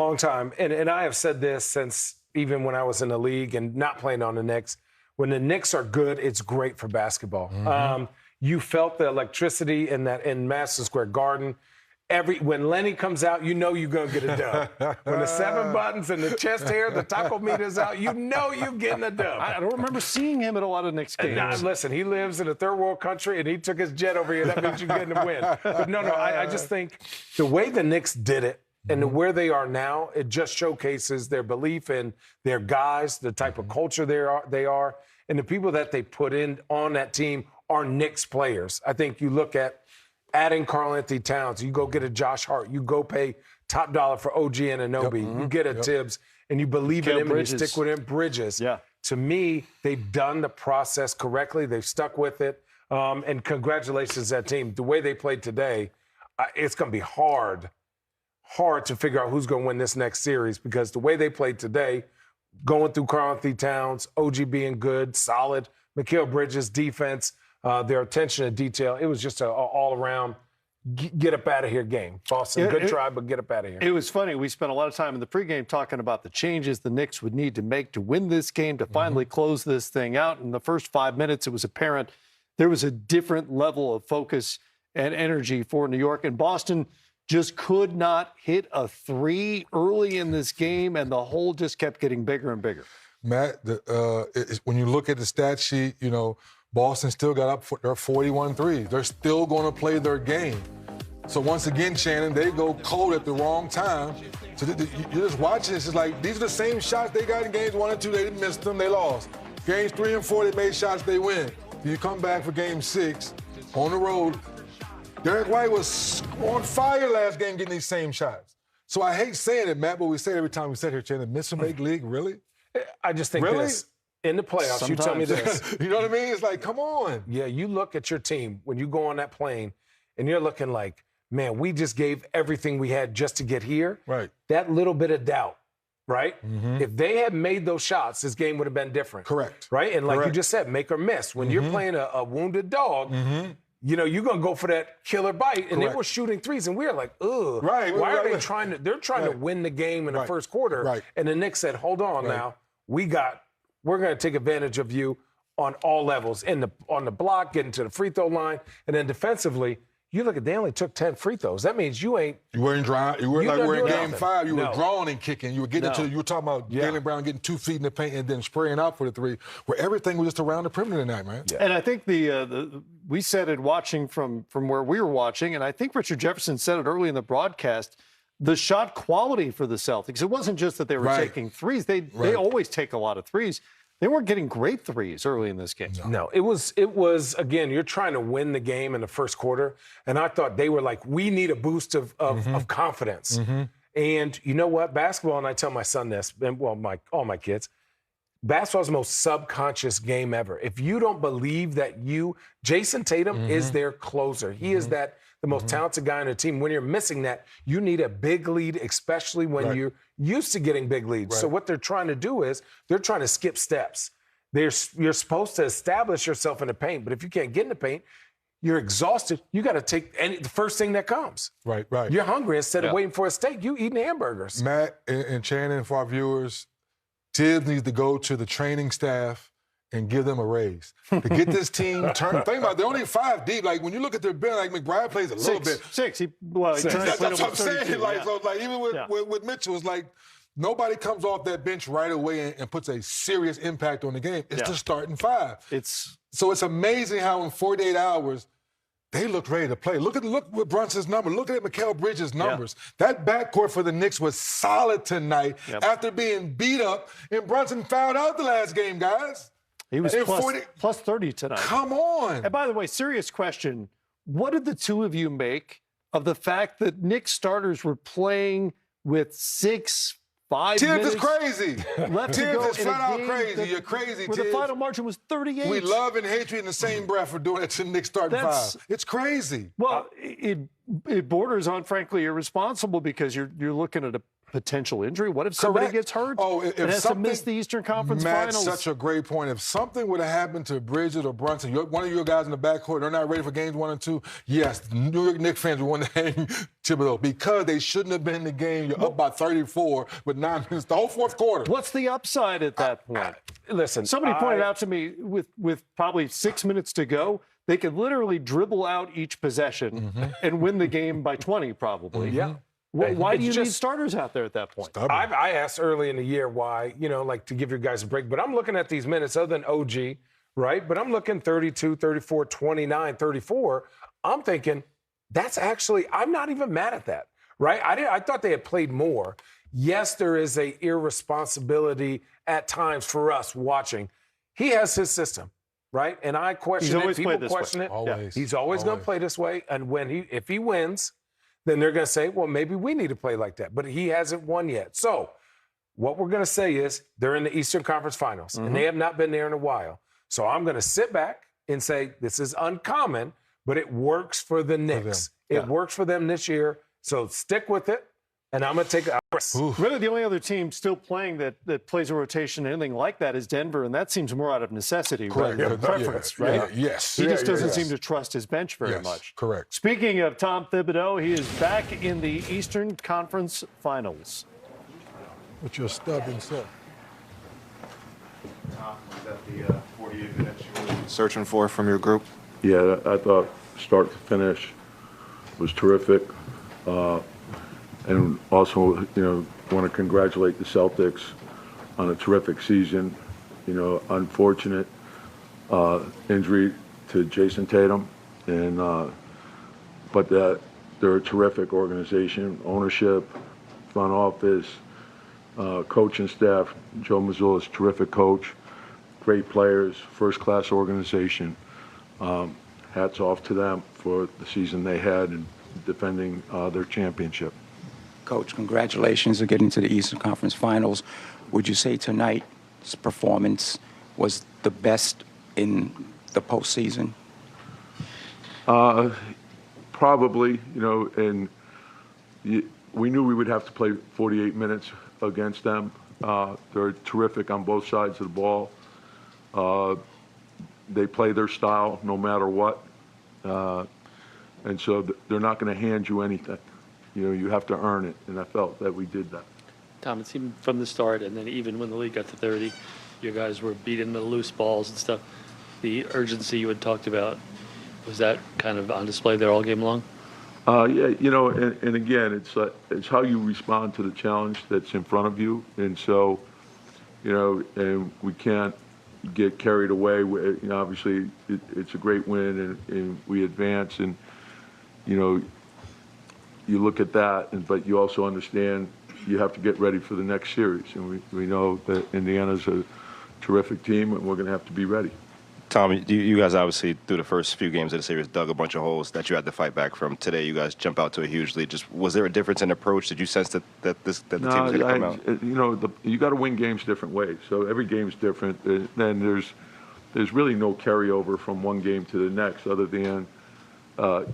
Long time. And I have said this since even when I was in the league and not playing on the Knicks. When the Knicks are good, it's great for basketball. You felt the electricity in Madison Square Garden. When Lenny comes out, you know you're going to get a dub. When the 7 buttons and the chest hair, the taco meat is out, you know you're getting a dub. I don't remember seeing him at a lot of Knicks games. Listen, he lives in a third world country, and he took his jet over here. That means you're getting a win. But no, I just think the way the Knicks did it and where they are now, it just showcases their belief in their guys, the type of culture they are, and the people that they put in on that team are Knicks players. I think you look at adding Karl-Anthony Towns, you go get a Josh Hart, you go pay top dollar for OG Anunoby, you get a Tibbs, and you believe in him and you stick with him. Bridges. Yeah. To me, they've done the process correctly. They've stuck with it. And congratulations to that team. The way they played today, it's going to be hard to figure out who's going to win this next series because the way they played today, going through Karl-Anthony Towns, OG being good, solid, Mikal Bridges, defense, their attention to detail. It was just an all-around get up out of here game. Boston, good try, but get up out of here. It was funny. We spent a lot of time in the pregame talking about the changes the Knicks would need to make to win this game, to finally close this thing out. In the first 5 minutes, it was apparent there was a different level of focus and energy for New York. And Boston just could not hit a three early in this game, and the hole just kept getting bigger and bigger. Matt, when you look at the stat sheet, you know, Boston still got up for their 41 threes. They're still going to play their game. So once again, Shannon, they go cold at the wrong time. So you're just watching this. It's like these are the same shots they got in games 1 and 2. They didn't miss them. They lost. Games 3 and 4, they made shots. They win. You come back for game 6 on the road. Derek White was on fire last game getting these same shots. So I hate saying it, Matt, but we say it every time we sit here, Shannon. Miss a make league, really? I just think this. In the playoffs, you tell me this. You know what I mean? It's like, come on. Yeah, you look at your team when you go on that plane, and you're looking like, man, we just gave everything we had just to get here. Right. That little bit of doubt, right? If they had made those shots, this game would have been different. Correct. Right? And like you just said, make or miss. When you're playing a wounded dog, you know, you're going to go for that killer bite. And they were shooting threes, and we were like, ugh. Right. Why are they trying to – they're trying to win the game in the first quarter. Right. And the Knicks said, hold on now. We're going to take advantage of you on all levels, on the block, getting to the free throw line, and then defensively, you look at they only took 10 free throws. That means you weren't dry. You weren't like we're in game 5. You were drawing and kicking. You were getting you were talking about Jaylen Brown getting 2 feet in the paint and then spraying out for the 3, where everything was just around the perimeter tonight, man. Yeah. And I think we said it watching from where we were watching, and I think Richard Jefferson said it early in the broadcast. The shot quality for the Celtics, it wasn't just that they were taking threes. They always take a lot of threes. They weren't getting great threes early in this game. No, it was again, you're trying to win the game in the first quarter, and I thought they were like, we need a boost of confidence. And you know what? Basketball, and I tell my son this, and all my kids, basketball is the most subconscious game ever. If you don't believe that Jason Tatum is their closer. He is the most talented guy on the team. When you're missing that, you need a big lead, especially when you're used to getting big leads. So what they're trying to do is they're trying to skip steps. You're supposed to establish yourself in the paint, but if you can't get in the paint, you're exhausted. You got to take the first thing that comes. Right. You're hungry. Instead of waiting for a steak, you eating hamburgers. Matt and Shannon, for our viewers, Tibbs needs to go to the training staff and give them a raise to get this team turned. Think about it, they're only 5 deep. Like when you look at their bench, like McBride plays a little bit. 6. That's what I'm saying. Like, so like even with Mitchell, it's like nobody comes off that bench right away and puts a serious impact on the game. It's the starting 5. So it's amazing how in 48 hours they looked ready to play. Look at Brunson's number. Look at Mikal Bridges' numbers. That backcourt for the Knicks was solid tonight after being beat up, and Brunson fouled out the last game, guys. He was plus 30 tonight. Come on. And by the way, serious question. What did the two of you make of the fact that Knicks starters were playing with 5 minutes Tibbs is crazy. Left to Tibbs go is flat out crazy. You're crazy, Tibbs. The final margin was 38. We love and hate you in the same breath for doing it to the Knicks starting 5. It's crazy. Well, it borders on, frankly, irresponsible because you're looking at potential injury? What if somebody Correct. gets hurt if and has to something- miss the Eastern Conference Matt's Finals? such a great point. If something would have happened to Bridges or Brunson, one of your guys in the backcourt, they're not ready for games 1 and 2, yes, New York Knicks fans would want to hang Thibodeau because they shouldn't have been in the game. You're up by 34 with 9 minutes, the whole fourth quarter. What's the upside at that point? Listen, Somebody pointed out to me with probably 6 minutes to go, they could literally dribble out each possession and win the game by 20 probably. Yeah. Why do you It's need just- starters out there at that point? I asked early in the year why, like to give your guys a break, but I'm looking at these minutes other than OG, right? But I'm looking 32, 34, 29, 34. I'm thinking that's actually, I'm not even mad at that, right? I thought they had played more. Yes, there is a irresponsibility at times for us watching. He has his system, right? And I question it. People question it. Always. He's always going to play this way. And if he wins, then they're going to say, well, maybe we need to play like that. But he hasn't won yet. So what we're going to say is they're in the Eastern Conference Finals, and they have not been there in a while. So I'm going to sit back and say this is uncommon, but it works for the Knicks. It works for them this year. So stick with it, and I'm going to take it. Really, the only other team still playing that plays a rotation, anything like that, is Denver, and that seems more out of necessity rather than preference, right? Yes. He just doesn't seem to trust his bench very much. Correct. Speaking of Tom Thibodeau, he is back in the Eastern Conference Finals. With your stubborn self. Was that the 48 minutes you were searching for from your group? Yeah, I thought start to finish was terrific. And also, want to congratulate the Celtics on a terrific season. Unfortunate injury to Jason Tatum, but they're a terrific organization, ownership, front office, coaching staff. Joe Mazzulla is a terrific coach, great players, first-class organization. Hats off to them for the season they had and defending their championship. Coach, congratulations on getting to the Eastern Conference Finals. Would you say tonight's performance was the best in the postseason? Probably, and we knew we would have to play 48 minutes against them. They're terrific on both sides of the ball. They play their style no matter what. And so they're not going to hand you anything. You have to earn it, and I felt that we did that. Tom, it seemed from the start, and then even when the league got to 30, you guys were beating the loose balls and stuff. The urgency you had talked about, was that kind of on display there all game long? Yeah, and again, it's how you respond to the challenge that's in front of you. And so, and we can't get carried away. Obviously, it's a great win, and we advance, and, you look at that, but you also understand you have to get ready for the next series. And we know that Indiana's a terrific team, and we're going to have to be ready. Tom, you guys obviously, through the first few games of the series, dug a bunch of holes that you had to fight back from. Today, you guys jump out to a huge lead. Just was there a difference in approach? Did you sense that the team was going to come out? You got to win games different ways. So every game's different. Then there's really no carryover from one game to the next, other than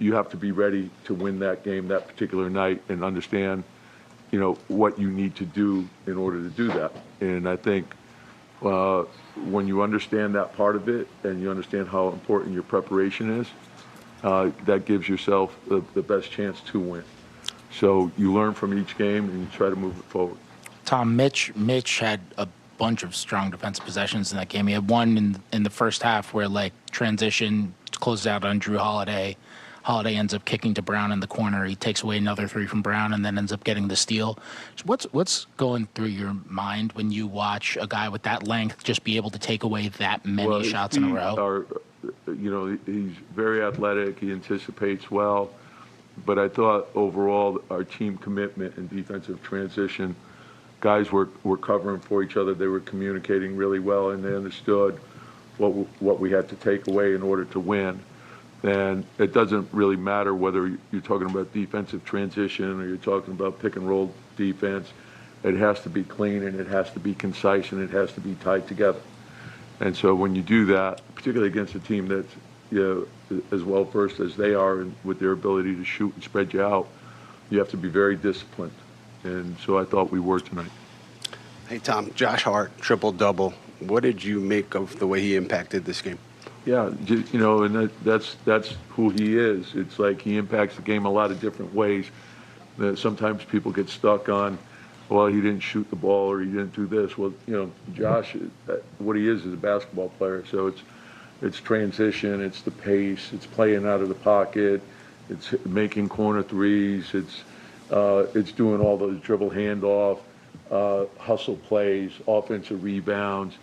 you have to be ready to win that game that particular night and understand, what you need to do in order to do that. And I think when you understand that part of it and you understand how important your preparation is, that gives yourself the best chance to win. So you learn from each game and you try to move it forward. Tom, Mitch had a bunch of strong defensive possessions in that game. He had one in the first half where, transition closed out on Drew Holiday. Holiday ends up kicking to Brown in the corner. He takes away another three from Brown and then ends up getting the steal. So what's going through your mind when you watch a guy with that length just be able to take away that many shots in a row? He's very athletic. He anticipates well. But I thought overall our team commitment and defensive transition, guys were covering for each other. They were communicating really well, and they understood what we had to take away in order to win. And it doesn't really matter whether you're talking about defensive transition or you're talking about pick and roll defense. It has to be clean, and it has to be concise, and it has to be tied together. And so when you do that, particularly against a team that's as well versed as they are and with their ability to shoot and spread you out, you have to be very disciplined. And so I thought we were tonight. Hey, Tom, Josh Hart, triple-double. What did you make of the way he impacted this game? Yeah, you know, and that's who he is. It's like he impacts the game a lot of different ways. That sometimes people get stuck on, well, he didn't shoot the ball or he didn't do this. Well, you know, Josh, what he is a basketball player. So it's transition, it's the pace, it's playing out of the pocket, it's making corner threes, it's doing all those dribble handoff, hustle plays, offensive rebounds,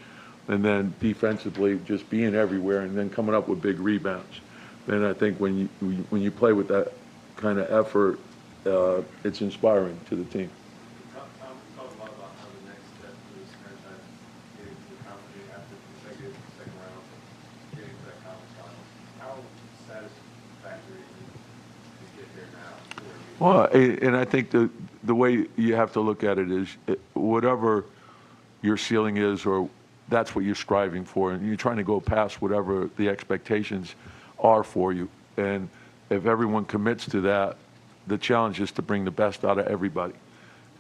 and then defensively just being everywhere and then coming up with big rebounds. And I think when you play with that kind of effort, it's inspiring to the team. Tom, we talked a lot about how the next step for this franchise getting to the conference after the second round, getting to that conference final. How satisfactory is it to get there now for you? Well, and I think the way you have to look at it is whatever your ceiling is, or that's what you're striving for, and you're trying to go past whatever the expectations are for you. And if everyone commits to that, the challenge is to bring the best out of everybody.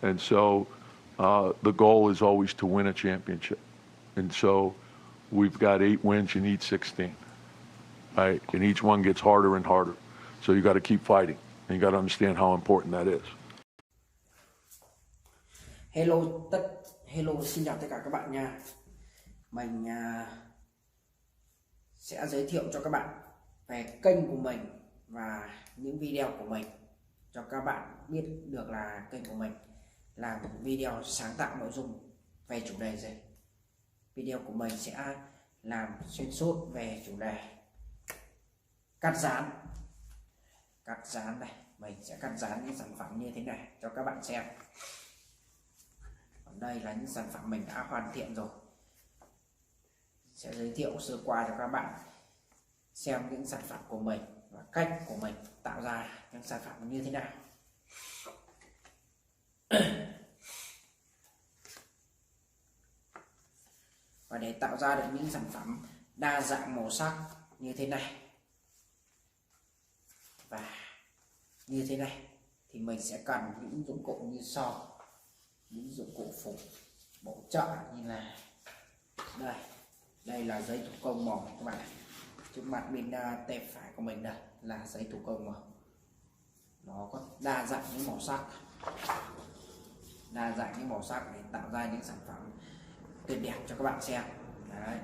And so the goal is always to win a championship. And so we've got 8 wins, you need 16, right? And each one gets harder and harder. So you got to keep fighting, and you got to understand how important that is. Hello, xin chào tất cả các bạn nha. Mình sẽ giới thiệu cho các bạn về kênh của mình và những video của mình, cho các bạn biết được là kênh của mình làm video sáng tạo nội dung về chủ đề gì. Video của mình sẽ làm xuyên suốt về chủ đề cắt dán này. Mình sẽ cắt dán những sản phẩm như thế này cho các bạn xem. Còn đây là những sản phẩm mình đã hoàn thiện rồi. Sẽ giới thiệu sơ qua cho các bạn xem những sản phẩm của mình và cách của mình tạo ra những sản phẩm như thế nào. Và để tạo ra được những sản phẩm đa dạng màu sắc như thế này và như thế này thì mình sẽ cần những dụng cụ như sau. Những dụng cụ phụ bổ trợ như là đây là giấy thủ công màu các bạn. Trước mặt bên tay phải của mình đây là giấy thủ công màu. Nó có đa dạng những màu sắc để tạo ra những sản phẩm tuyệt đẹp cho các bạn xem. Đấy.